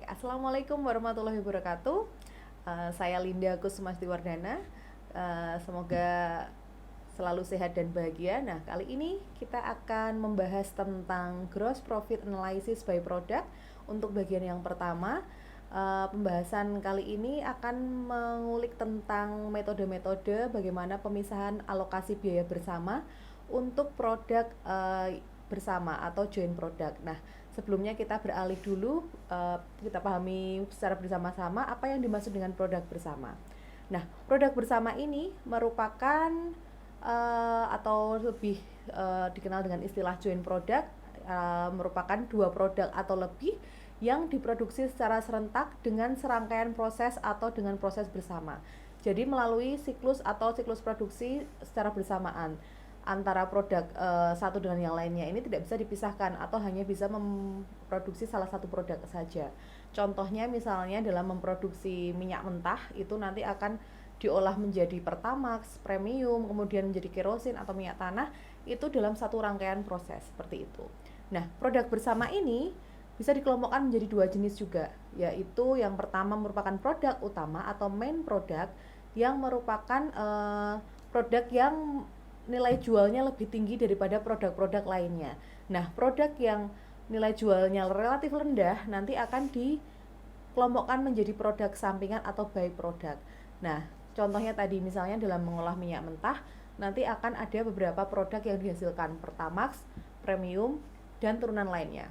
Baik, Assalamualaikum warahmatullahi wabarakatuh. Saya Linda Kusmastiwardana. Semoga selalu sehat dan bahagia. Nah, kali ini kita akan membahas tentang gross profit analysis by product. Untuk bagian yang pertama, pembahasan kali ini akan mengulik tentang metode-metode bagaimana pemisahan alokasi biaya bersama untuk produk bersama atau joint product. Nah, sebelumnya kita beralih dulu, kita pahami secara bersama-sama apa yang dimaksud dengan produk bersama. Nah, produk bersama ini merupakan atau lebih dikenal dengan istilah joint product, merupakan dua produk atau lebih yang diproduksi secara serentak dengan serangkaian proses atau dengan proses bersama. Jadi melalui siklus atau siklus produksi secara bersamaan antara produk satu dengan yang lainnya ini tidak bisa dipisahkan atau hanya bisa memproduksi salah satu produk saja. Contohnya misalnya dalam memproduksi minyak mentah itu nanti akan diolah menjadi Pertamax, premium, kemudian menjadi kerosin atau minyak tanah itu dalam satu rangkaian proses seperti itu. Nah, produk bersama ini bisa dikelompokkan menjadi dua jenis juga, yaitu yang pertama merupakan produk utama atau main product yang merupakan produk yang nilai jualnya lebih tinggi daripada produk-produk lainnya. Nah, produk yang nilai jualnya relatif rendah nanti akan dikelompokkan menjadi produk sampingan atau by product. Nah, contohnya tadi misalnya dalam mengolah minyak mentah, nanti akan ada beberapa produk yang dihasilkan Pertamax, premium, dan turunan lainnya.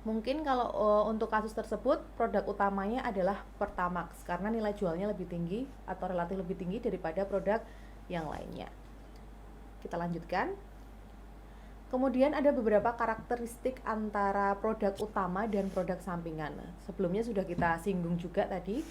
Mungkin kalau untuk kasus tersebut produk utamanya adalah Pertamax karena nilai jualnya lebih tinggi atau relatif lebih tinggi daripada produk yang lainnya. Kita lanjutkan. Kemudian ada beberapa karakteristik antara produk utama dan produk sampingan. Sebelumnya sudah kita singgung juga tadi.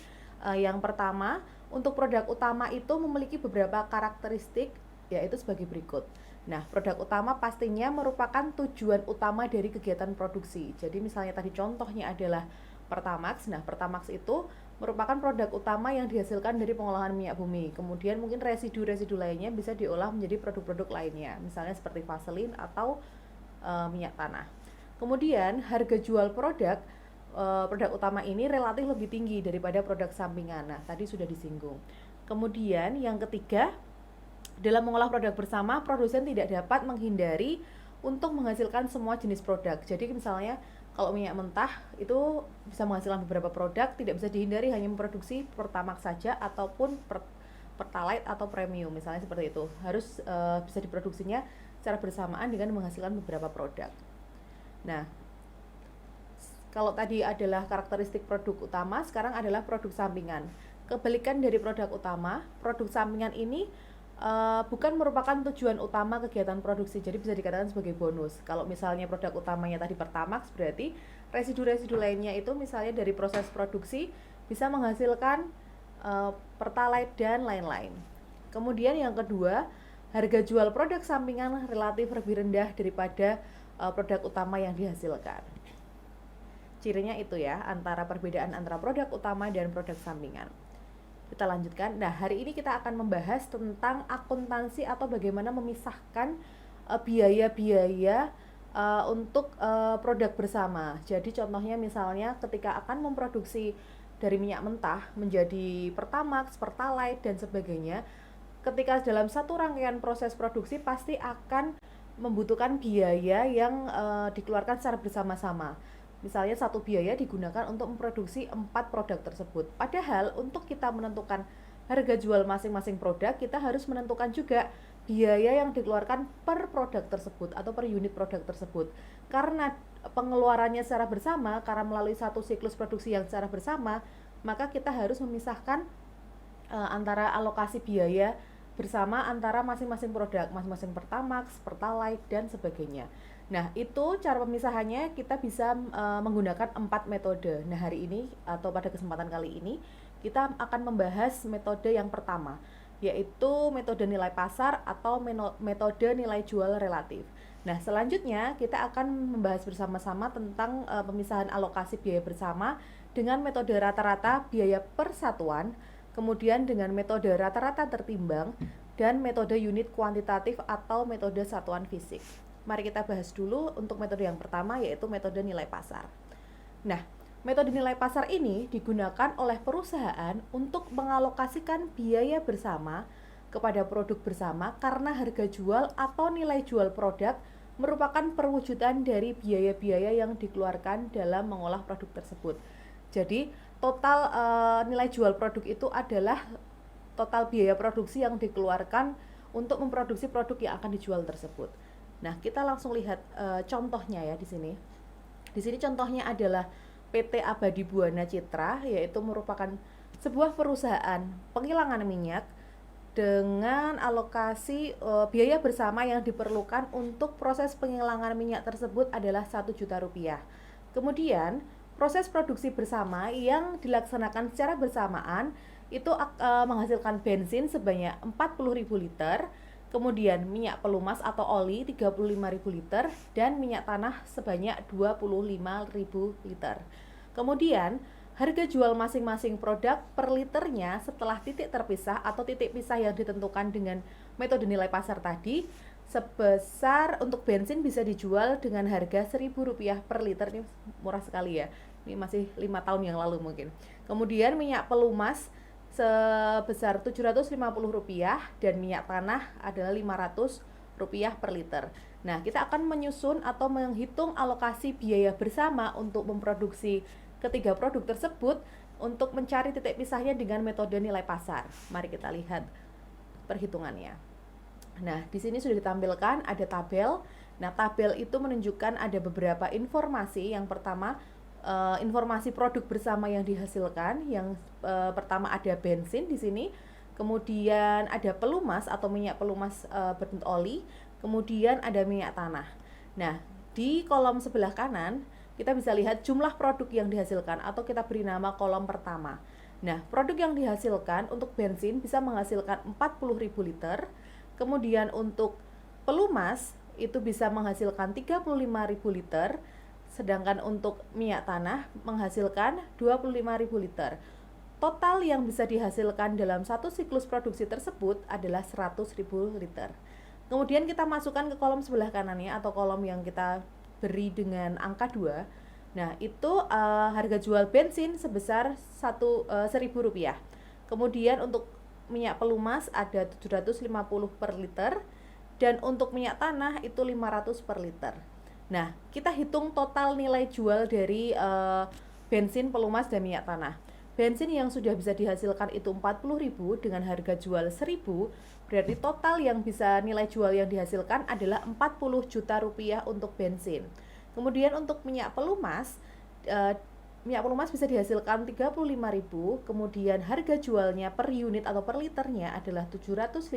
Yang pertama, untuk produk utama itu memiliki beberapa karakteristik, yaitu sebagai berikut. Nah, produk utama pastinya merupakan tujuan utama dari kegiatan produksi. Jadi misalnya tadi contohnya adalah Pertamax. Nah, Pertamax itu merupakan produk utama yang dihasilkan dari pengolahan minyak bumi. Kemudian mungkin residu-residu lainnya bisa diolah menjadi produk-produk lainnya, misalnya seperti vaselin atau minyak tanah. Kemudian harga jual produk utama ini relatif lebih tinggi daripada produk sampingan. Nah, tadi sudah disinggung. Kemudian yang ketiga, dalam mengolah produk bersama, produsen tidak dapat menghindari untuk menghasilkan semua jenis produk. Jadi misalnya kalau minyak mentah itu bisa menghasilkan beberapa produk, tidak bisa dihindari hanya memproduksi Pertamax saja ataupun Pertalite atau premium, misalnya seperti itu. Harus bisa diproduksinya secara bersamaan dengan menghasilkan beberapa produk. Nah, kalau tadi adalah karakteristik produk utama, sekarang adalah produk sampingan. Kebalikan dari produk utama, produk sampingan ini bukan merupakan tujuan utama kegiatan produksi, jadi bisa dikatakan sebagai bonus. Kalau misalnya produk utamanya tadi Pertamax, berarti residu-residu lainnya itu misalnya dari proses produksi bisa menghasilkan Pertalite dan lain-lain. Kemudian yang kedua, harga jual produk sampingan relatif lebih rendah daripada produk utama yang dihasilkan. Cirinya itu ya, antara perbedaan antara produk utama dan produk sampingan. Kita lanjutkan. Nah, hari ini kita akan membahas tentang akuntansi atau bagaimana memisahkan biaya-biaya untuk produk bersama. Jadi contohnya misalnya ketika akan memproduksi dari minyak mentah menjadi Pertamax, Pertalite dan sebagainya, ketika dalam satu rangkaian proses produksi pasti akan membutuhkan biaya yang dikeluarkan secara bersama-sama. Misalnya satu biaya digunakan untuk memproduksi 4 produk tersebut. Padahal untuk kita menentukan harga jual masing-masing produk, kita harus menentukan juga biaya yang dikeluarkan per produk tersebut atau per unit produk tersebut. Karena pengeluarannya secara bersama, karena melalui satu siklus produksi yang secara bersama, maka kita harus memisahkan antara alokasi biaya bersama antara masing-masing produk, masing-masing Pertamax, Pertalite dan sebagainya. Nah, itu cara pemisahannya kita bisa menggunakan 4 metode. Nah, hari ini atau pada kesempatan kali ini kita akan membahas metode yang pertama, yaitu metode nilai pasar atau metode nilai jual relatif. Nah, selanjutnya kita akan membahas bersama-sama tentang pemisahan alokasi biaya bersama dengan metode rata-rata biaya per satuan, kemudian dengan metode rata-rata tertimbang, dan metode unit kuantitatif atau metode satuan fisik. Mari kita bahas dulu untuk metode yang pertama, yaitu metode nilai pasar. Nah, Metode nilai pasar ini digunakan oleh perusahaan untuk mengalokasikan biaya bersama kepada produk bersama karena harga jual atau nilai jual produk merupakan perwujudan dari biaya-biaya yang dikeluarkan dalam mengolah produk tersebut. Jadi total nilai jual produk itu adalah total biaya produksi yang dikeluarkan untuk memproduksi produk yang akan dijual tersebut. Nah, kita langsung lihat contohnya ya di sini. Di sini contohnya adalah PT Abadi Buana Citra, yaitu merupakan sebuah perusahaan penggilingan minyak dengan alokasi biaya bersama yang diperlukan untuk proses penggilingan minyak tersebut adalah 1 juta rupiah. Kemudian proses produksi bersama yang dilaksanakan secara bersamaan itu menghasilkan bensin sebanyak 40.000 liter, kemudian minyak pelumas atau oli 35.000 liter, dan minyak tanah sebanyak 25.000 liter. Kemudian harga jual masing-masing produk per liternya setelah titik terpisah atau titik pisah yang ditentukan dengan metode nilai pasar tadi, sebesar untuk bensin bisa dijual dengan harga Rp1.000 per liter. Ini murah sekali ya, ini masih 5 tahun yang lalu mungkin. Kemudian minyak pelumas sebesar Rp750 dan minyak tanah adalah Rp500 per liter. Nah, kita akan menyusun atau menghitung alokasi biaya bersama untuk memproduksi ketiga produk tersebut untuk mencari titik pisahnya dengan metode nilai pasar. Mari kita lihat perhitungannya. Nah, di sini sudah ditampilkan ada tabel. Nah, tabel itu menunjukkan ada beberapa informasi. Yang pertama, informasi produk bersama yang dihasilkan. Yang pertama ada bensin di sini, kemudian ada pelumas atau minyak pelumas berbentuk oli, kemudian ada minyak tanah. Nah, di kolom sebelah kanan kita bisa lihat jumlah produk yang dihasilkan atau kita beri nama kolom pertama. Nah, produk yang dihasilkan untuk bensin bisa menghasilkan 40.000 liter, kemudian untuk pelumas itu bisa menghasilkan 35.000 liter, sedangkan untuk minyak tanah menghasilkan 25.000 liter. Total yang bisa dihasilkan dalam satu siklus produksi tersebut adalah 100.000 liter. Kemudian kita masukkan ke kolom sebelah kanannya atau kolom yang kita beri dengan angka 2. Nah, itu harga jual bensin sebesar Rp1.000. Kemudian untuk minyak pelumas ada 750 per liter, dan untuk minyak tanah itu 500 per liter. Nah, kita hitung total nilai jual dari bensin, pelumas, dan minyak tanah. Bensin yang sudah bisa dihasilkan itu 40.000 dengan harga jual 1.000, berarti total yang bisa nilai jual yang dihasilkan adalah 40 juta rupiah untuk bensin. Kemudian untuk minyak pelumas bisa dihasilkan 35.000, kemudian harga jualnya per unit atau per liternya adalah 750,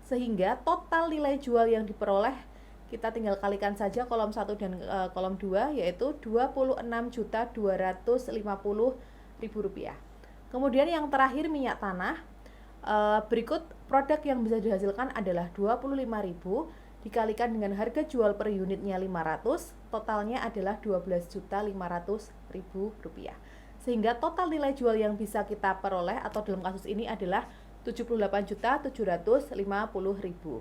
sehingga total nilai jual yang diperoleh kita tinggal kalikan saja kolom 1 dan kolom 2, yaitu Rp26.250.000. Kemudian yang terakhir minyak tanah. Berikut produk yang bisa dihasilkan adalah 25.000 dikalikan dengan harga jual per unitnya 500, totalnya adalah Rp12.500.000. Sehingga total nilai jual yang bisa kita peroleh atau dalam kasus ini adalah Rp78.750.000.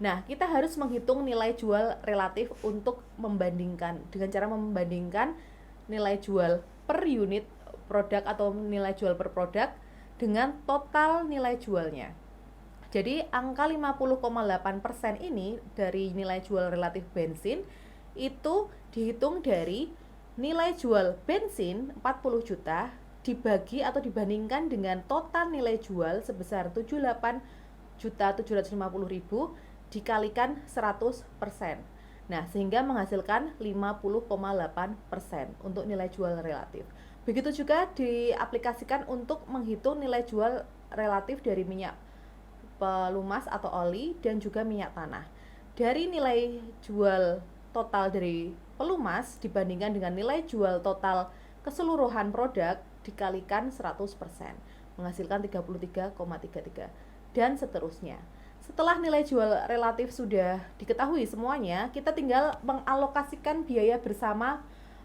Nah, kita harus menghitung nilai jual relatif untuk membandingkan dengan cara membandingkan nilai jual per unit produk atau nilai jual per produk dengan total nilai jualnya. Jadi angka 50,8% ini dari nilai jual relatif bensin itu dihitung dari nilai jual bensin 40 juta dibagi atau dibandingkan dengan total nilai jual sebesar 78.750.000 dikalikan 100%. Nah, sehingga menghasilkan 50,8% untuk nilai jual relatif. Begitu juga diaplikasikan untuk menghitung nilai jual relatif dari minyak pelumas atau oli dan juga minyak tanah. Dari nilai jual total dari pelumas dibandingkan dengan nilai jual total keseluruhan produk dikalikan 100%, menghasilkan 33,33 dan seterusnya. Setelah nilai jual relatif sudah diketahui semuanya, kita tinggal mengalokasikan biaya bersama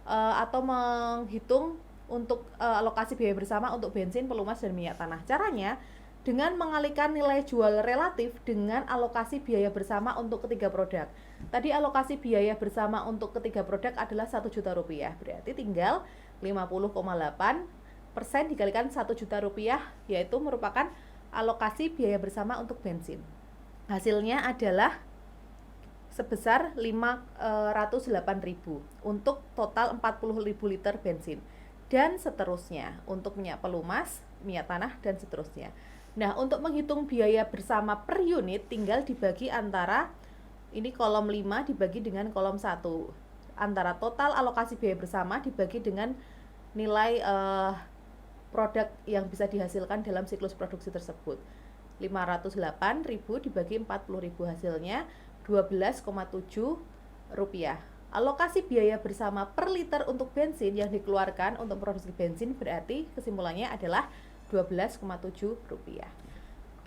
atau menghitung untuk alokasi biaya bersama untuk bensin, pelumas, dan minyak tanah. Caranya dengan mengalihkan nilai jual relatif dengan alokasi biaya bersama untuk ketiga produk. Tadi alokasi biaya bersama untuk ketiga produk adalah 1 juta rupiah. Berarti tinggal 50,8% dikalikan 1 juta rupiah, yaitu merupakan alokasi biaya bersama untuk bensin. Hasilnya adalah sebesar 508.000 untuk total 40.000 liter bensin, dan seterusnya untuk minyak pelumas, minyak tanah, dan seterusnya. Nah, untuk menghitung biaya bersama per unit tinggal dibagi antara ini kolom 5 dibagi dengan kolom 1, antara total alokasi biaya bersama dibagi dengan nilai produk yang bisa dihasilkan dalam siklus produksi tersebut. 508.000 dibagi 40.000, hasilnya 12,7 rupiah. Alokasi biaya bersama per liter untuk bensin yang dikeluarkan untuk produksi bensin berarti kesimpulannya adalah 12,7 rupiah.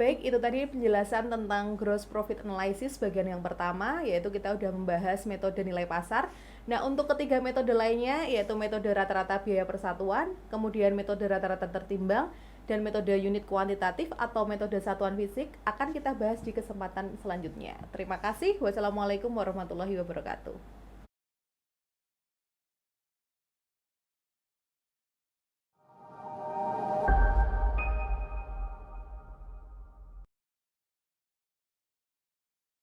Baik, itu tadi penjelasan tentang gross profit analysis bagian yang pertama, yaitu kita udah membahas metode nilai pasar. Nah, untuk ketiga metode lainnya, yaitu metode rata-rata biaya persatuan, kemudian metode rata-rata tertimbang, dan metode unit kuantitatif atau metode satuan fisik, akan kita bahas di kesempatan selanjutnya. Terima kasih. Wassalamualaikum warahmatullahi wabarakatuh.